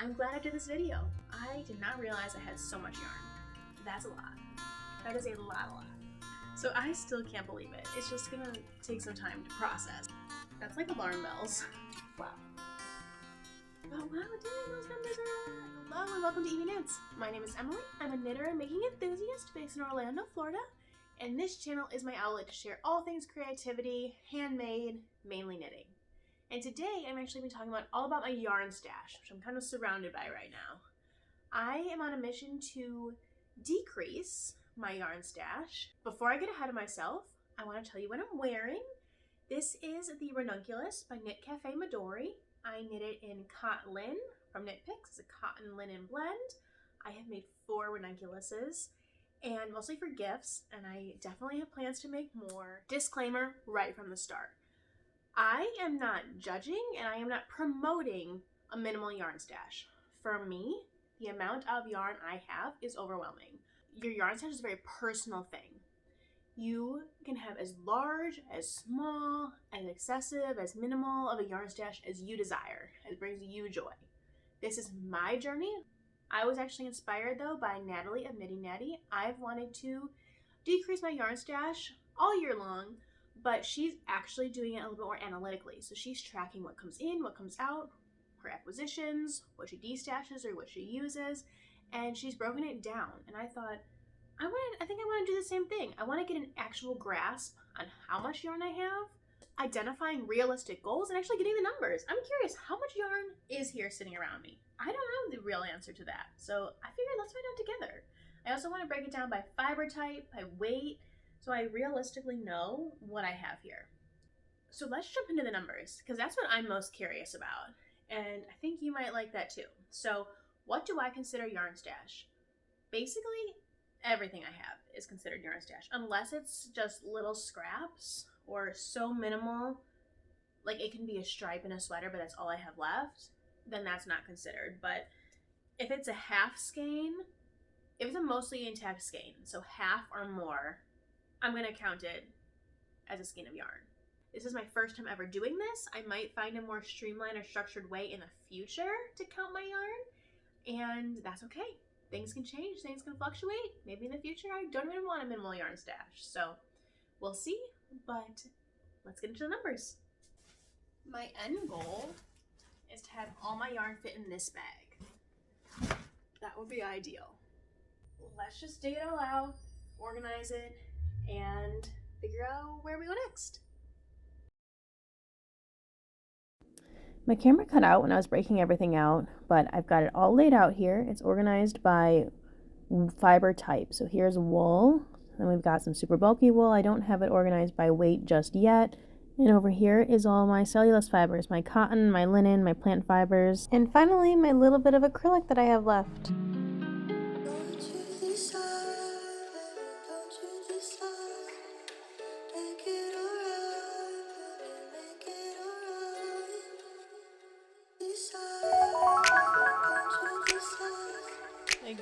I'm glad I did this video. I did not realize I had so much yarn. That's a lot. That is a lot. So I still can't believe it. It's just gonna take some time to process. That's like alarm bells. Wow. Oh wow, dang, those numbers are... Hello and welcome to Evie Knits. My name is Emily. I'm a knitter and making enthusiast based in Orlando, Florida. And this channel is my outlet to share all things creativity, handmade, mainly knitting. And today I'm actually going to be talking all about my yarn stash, which I'm kind of surrounded by right now. I am on a mission to decrease my yarn stash. Before I get ahead of myself, I want to tell you what I'm wearing. This is the Ranunculus by Knit Cafe Midori. I knit it in cotton linen from Knit Picks. It's a cotton linen blend. I have made 4 Ranunculuses and mostly for gifts, and I definitely have plans to make more. Disclaimer right from the start. I am not judging and I am not promoting a minimal yarn stash. For me, the amount of yarn I have is overwhelming. Your yarn stash is a very personal thing. You can have as large, as small, as excessive, as minimal of a yarn stash as you desire. It brings you joy. This is my journey. I was actually inspired though by Natalie of Knitting Natty. I've wanted to decrease my yarn stash all year long, but she's actually doing it a little bit more analytically. So she's tracking what comes in, what comes out, her acquisitions, what she destashes or what she uses, and she's broken it down. And I thought, I think I want to do the same thing. I want to get an actual grasp on how much yarn I have, identifying realistic goals, and actually getting the numbers. I'm curious, how much yarn is here sitting around me? I don't know the real answer to that. So I figured let's find out together. I also want to break it down by fiber type, by weight, so I realistically know what I have here. So let's jump into the numbers, because that's what I'm most curious about. And I think you might like that too. So what do I consider yarn stash? Basically, everything I have is considered yarn stash, unless it's just little scraps or so minimal, like it can be a stripe in a sweater, but that's all I have left, then that's not considered. But if it's a half skein, if it's a mostly intact skein, so half or more, I'm going to count it as a skein of yarn. This is my first time ever doing this. I might find a more streamlined or structured way in the future to count my yarn, and that's okay. Things can change, things can fluctuate. Maybe in the future I don't even want a minimal yarn stash. So we'll see, but let's get into the numbers. My end goal is to have all my yarn fit in this bag. That would be ideal. Let's just dig it all out, organize it, and figure out where we go next. My camera cut out when I was breaking everything out, but I've got it all laid out here. It's organized by fiber type. So here's wool, and we've got some super bulky wool. I don't have it organized by weight just yet. And over here is all my cellulose fibers, my cotton, my linen, my plant fibers, and finally my little bit of acrylic that I have left.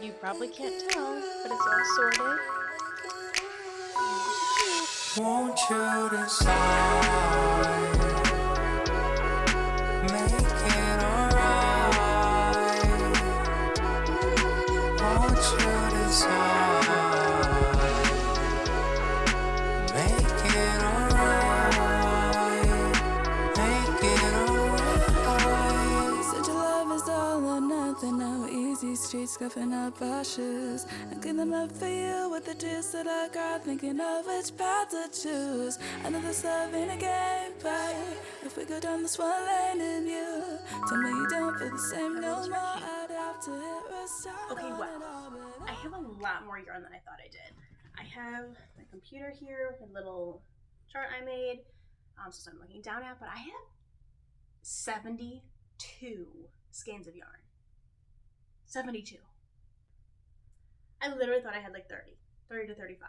You probably can't tell, but it's all sorted. Won't you decide? Make it alright. Won't you decide? Make it alright. Make it alright. Said your love is all or nothing now. Easy streets scuffing up our shoes. I clean them up for you with the tears that I cried, thinking of which path to choose. I know this love ain't a game, but if we go down this one lane and you tell me you don't feel the same no more, I'd have to hit restart. Okay, well, I have a lot more yarn than I thought I did. I have my computer here with a little chart I made, so I'm looking down at, but I have 72 skeins of yarn. 72. I literally thought I had like 30 to 35.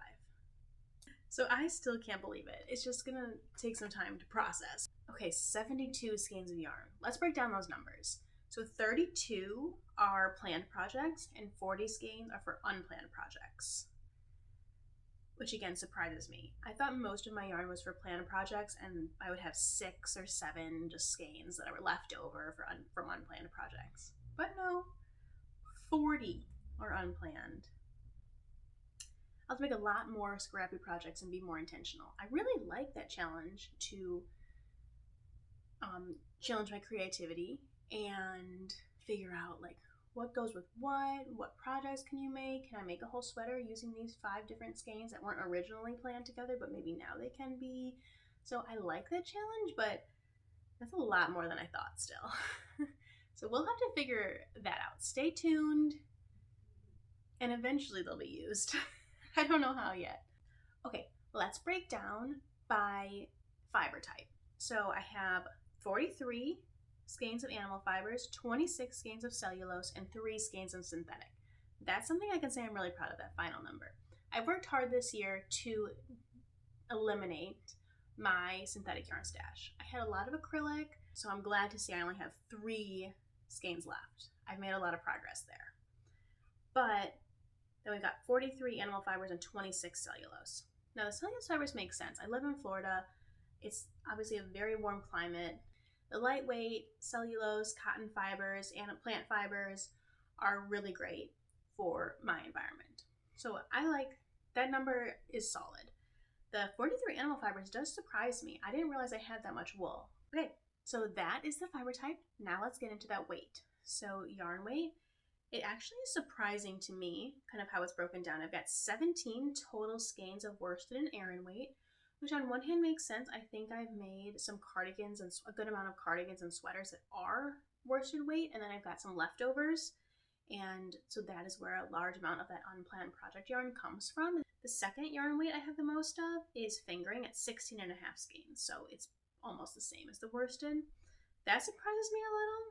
So I still can't believe it. It's just gonna take some time to process. Okay, 72 skeins of yarn. Let's break down those numbers. So 32 are planned projects and 40 skeins are for unplanned projects, which again surprises me. I thought most of my yarn was for planned projects and I would have 6 or 7 just skeins that were left over from unplanned projects. But no, 40 are unplanned. I'll have to make a lot more scrappy projects and be more intentional. I really like that challenge to challenge my creativity and figure out like what goes with what projects can you make? Can I make a whole sweater using these 5 different skeins that weren't originally planned together, but maybe now they can be? So I like that challenge, but that's a lot more than I thought still. So we'll have to figure that out. Stay tuned, and eventually they'll be used. I don't know how yet. Okay, let's break down by fiber type. So I have 43 skeins of animal fibers, 26 skeins of cellulose, and 3 skeins of synthetic. That's something I can say I'm really proud of, that final number. I've worked hard this year to eliminate my synthetic yarn stash. I had a lot of acrylic, so I'm glad to see I only have 3 skeins left. I've made a lot of progress there. But then we've got 43 animal fibers and 26 cellulose. Now the cellulose fibers make sense. I live in Florida. It's obviously a very warm climate. The lightweight cellulose, cotton fibers, and plant fibers are really great for my environment. So I like that number is solid. The 43 animal fibers does surprise me. I didn't realize I had that much wool. Okay, so that is the fiber type. Now let's get into that weight. So yarn weight, it actually is surprising to me kind of how it's broken down. I've got 17 total skeins of worsted and Aran weight, which on one hand makes sense. I think I've made some cardigans and a good amount of cardigans and sweaters that are worsted weight, and then I've got some leftovers. And so that is where a large amount of that unplanned project yarn comes from. The second yarn weight I have the most of is fingering at 16 and a half skeins. So it's almost the same as the worsted. That surprises me a little.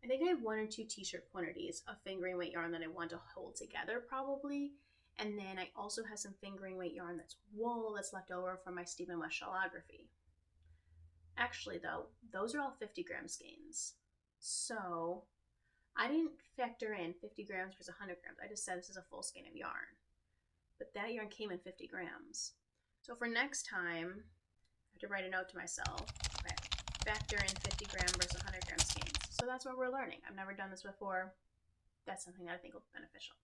I think I have 1 or 2 t-shirt quantities of fingering weight yarn that I want to hold together probably. And then I also have some fingering weight yarn that's wool that's left over from my Stephen West shellography. Actually though, those are all 50 gram skeins. So I didn't factor in 50 grams versus 100 grams. I just said this is a full skein of yarn. But that yarn came in 50 grams. So for next time, I have to write a note to myself. Okay, factor in 50 gram versus 100 gram skeins. So that's what we're learning. I've never done this before. That's something that I think will be beneficial.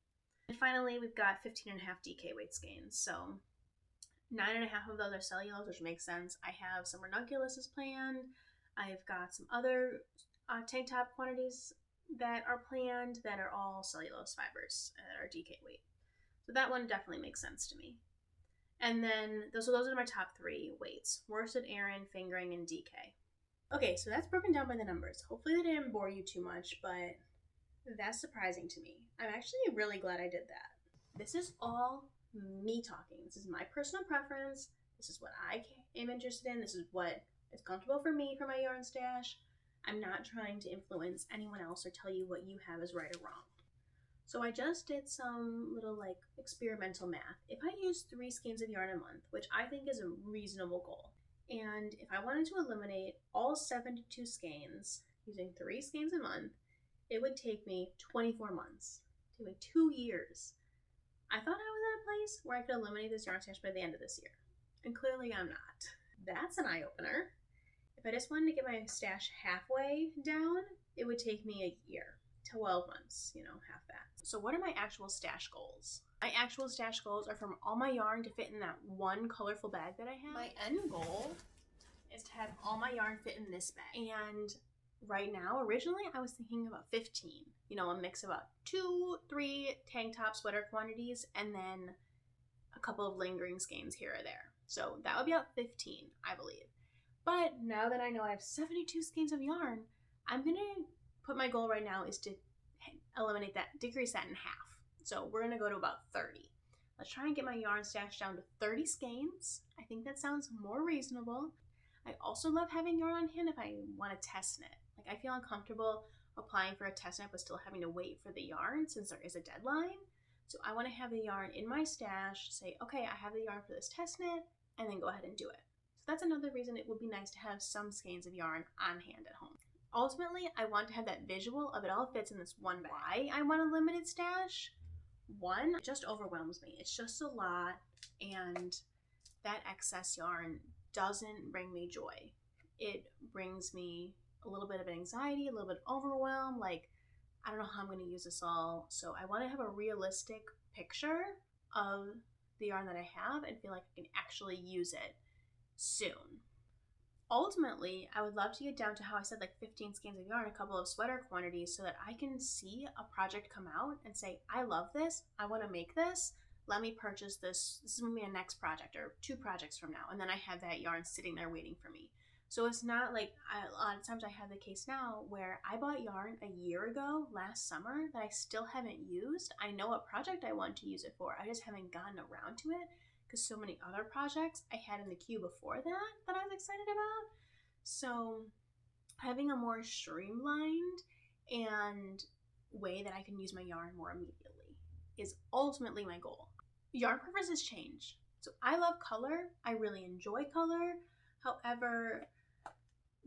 And finally, we've got 15 and a half DK weight skeins. So 9 and a half of those are cellulose, which makes sense. I have some ranunculuses planned. I've got some other tank top quantities that are planned that are all cellulose fibers that are DK weight. So that one definitely makes sense to me. And then, those are my top 3 weights. Worsted, Aran, fingering, and DK. Okay, so that's broken down by the numbers. Hopefully that didn't bore you too much, but that's surprising to me. I'm actually really glad I did that. This is all me talking. This is my personal preference. This is what I am interested in. This is what is comfortable for me for my yarn stash. I'm not trying to influence anyone else or tell you what you have is right or wrong. So I just did some little like experimental math. If I use 3 skeins of yarn a month, which I think is a reasonable goal, and if I wanted to eliminate all 72 skeins using 3 skeins a month, it would take me 24 months, doing 2 years. I thought I was at a place where I could eliminate this yarn stash by the end of this year, and clearly I'm not. That's an eye-opener. If I just wanted to get my stash halfway down, it would take me a year, 12 months, half that. So what are my actual stash goals? My actual stash goals are for all my yarn to fit in that one colorful bag that I have. My end goal is to have all my yarn fit in this bag. And right now, originally, I was thinking about 15. A mix of about 2-3 tank top sweater quantities and then a couple of lingering skeins here or there. So that would be about 15, I believe. But now that I know I have 72 skeins of yarn, I'm going to put my goal right now is to eliminate that, decrease that in half. So we're going to go to about 30. Let's try and get my yarn stash down to 30 skeins. I think that sounds more reasonable. I also love having yarn on hand if I want to test knit. Like I feel uncomfortable applying for a test knit but still having to wait for the yarn since there is a deadline. So I want to have the yarn in my stash, say, okay, I have the yarn for this test knit, and then go ahead and do it. So that's another reason it would be nice to have some skeins of yarn on hand at home. Ultimately, I want to have that visual of it all fits in this one bag. Why I want a limited stash? One, it just overwhelms me. It's just a lot, and that excess yarn doesn't bring me joy. It brings me a little bit of anxiety, a little bit of overwhelm, like I don't know how I'm going to use this all. So I want to have a realistic picture of the yarn that I have and feel like I can actually use it soon. Ultimately, I would love to get down to how I said, like 15 skeins of yarn, a couple of sweater quantities, so that I can see a project come out and say, I love this, I want to make this, let me purchase this. This is going to be my next project or 2 projects from now. And then I have that yarn sitting there waiting for me. So it's not like, a lot of times I have the case now where I bought yarn a year ago, last summer, that I still haven't used. I know what project I want to use it for. I just haven't gotten around to it because so many other projects I had in the queue before that I was excited about. So having a more streamlined and way that I can use my yarn more immediately is ultimately my goal. Yarn preferences change. So I love color. I really enjoy color. However,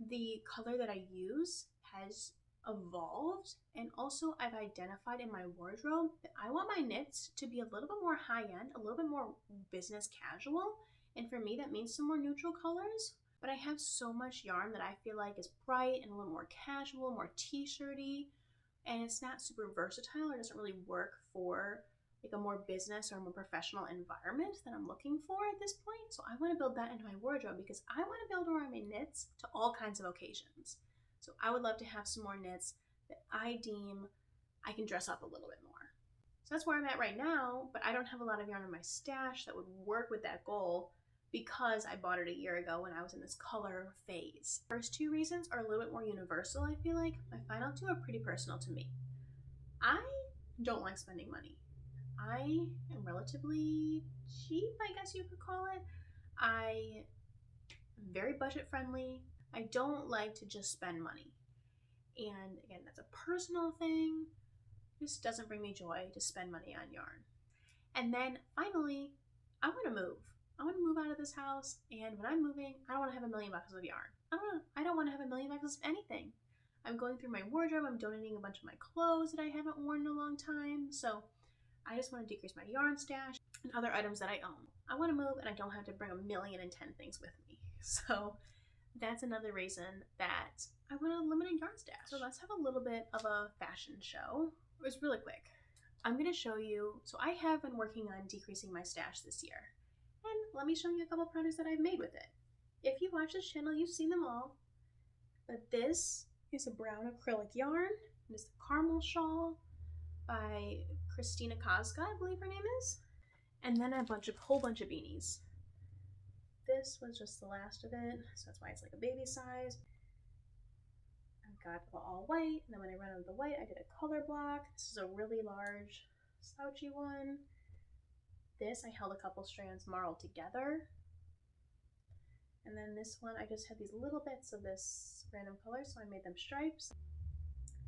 the color that I use has evolved, and also I've identified in my wardrobe that I want my knits to be a little bit more high end, a little bit more business casual, and for me that means some more neutral colors. But I have so much yarn that I feel like is bright and a little more casual, more t-shirty, and it's not super versatile or doesn't really work for like a more business or more professional environment that I'm looking for at this point. So I want to build that into my wardrobe because I want to be able to wear my knits to all kinds of occasions. So I would love to have some more knits that I deem I can dress up a little bit more. So that's where I'm at right now, but I don't have a lot of yarn in my stash that would work with that goal because I bought it a year ago when I was in this color phase. First 2 reasons are a little bit more universal, I feel like. My final 2 are pretty personal to me. I don't like spending money. I am relatively cheap, I guess you could call it. I am very budget friendly. I don't like to just spend money. And again, that's a personal thing. It just doesn't bring me joy to spend money on yarn. And then finally, I want to move. I want to move out of this house, and when I'm moving, I don't want to have a million boxes of yarn. I don't want to have a million boxes of anything. I'm going through my wardrobe. I'm donating a bunch of my clothes that I haven't worn in a long time. So I just want to decrease my yarn stash and other items that I own. I want to move, and I don't have to bring 1,000,010 things with me. So that's another reason that I want a limited yarn stash. So let's have a little bit of a fashion show. It's really quick. I'm going to show you, so I have been working on decreasing my stash this year. And let me show you a couple products that I've made with it. If you watch this channel, you've seen them all. But this is a brown acrylic yarn. It's the Caramel Shawl by Christina Koska, I believe her name is. And then a whole bunch of beanies. This was just the last of it, so that's why it's like a baby size. I've got all white, and then when I ran out of the white, I did a color block. This is a really large, slouchy one. This, I held a couple strands marled together. And then this one, I just had these little bits of this random color, so I made them stripes.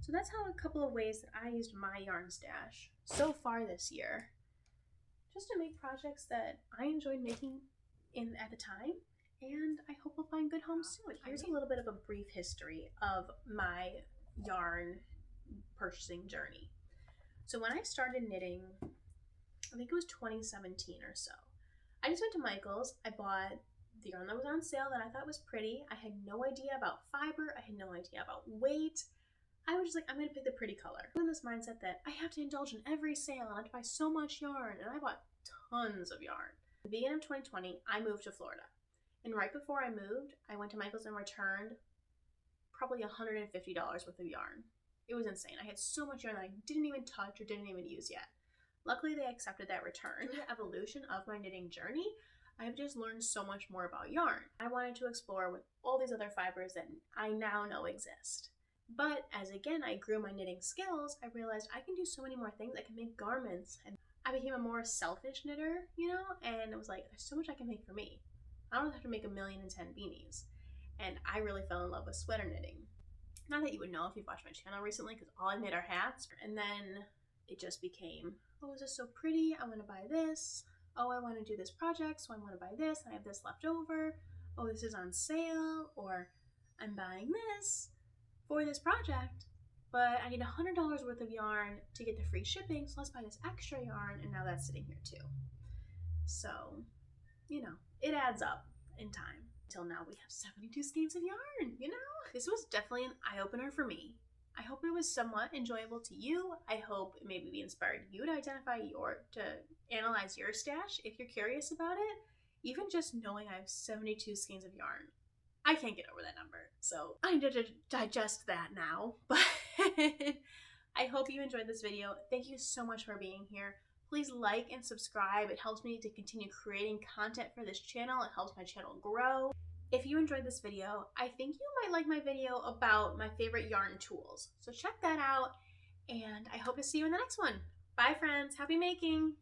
So that's how a couple of ways that I used my yarn stash so far this year, just to make projects that I enjoyed making at the time, and I hope we'll find good homes soon. Here's a little bit of a brief history of my yarn purchasing journey. So when I started knitting, I think it was 2017 or so, I just went to Michael's. I bought the yarn that was on sale that I thought was pretty. I had no idea about fiber. I had no idea about weight. I was just like, I'm going to pick the pretty color. I'm in this mindset that I have to indulge in every sale and I have to buy so much yarn, and I bought tons of yarn. At the beginning of 2020, I moved to Florida. And right before I moved, I went to Michael's and returned probably $150 worth of yarn. It was insane. I had so much yarn that I didn't even touch or didn't even use yet. Luckily, they accepted that return. Through the evolution of my knitting journey, I've just learned so much more about yarn. I wanted to explore with all these other fibers that I now know exist. But as again, I grew my knitting skills, I realized I can do so many more things. I can make garments, and I became a more selfish knitter, and it was like, there's so much I can make for me. I don't have to make 1,000,010 beanies. And I really fell in love with sweater knitting. Not that you would know if you've watched my channel recently, because all I knit are hats. And then it just became, oh, this is so pretty, I want to buy this. Oh, I want to do this project, so I want to buy this, and I have this left over. Oh, this is on sale, or I'm buying this for this project, but I need $100 worth of yarn to get the free shipping, so let's buy this extra yarn, and now that's sitting here too. So, it adds up in time. Until now we have 72 skeins of yarn, This was definitely an eye-opener for me. I hope it was somewhat enjoyable to you. I hope maybe we inspired you to analyze your stash if you're curious about it. Even just knowing I have 72 skeins of yarn, I can't get over that number. So I need to digest that now. But I hope you enjoyed this video. Thank you so much for being here. Please like and subscribe. It helps me to continue creating content for this channel. It helps my channel grow. If you enjoyed this video, I think you might like my video about my favorite yarn tools. So check that out, and I hope to see you in the next one. Bye friends, happy making!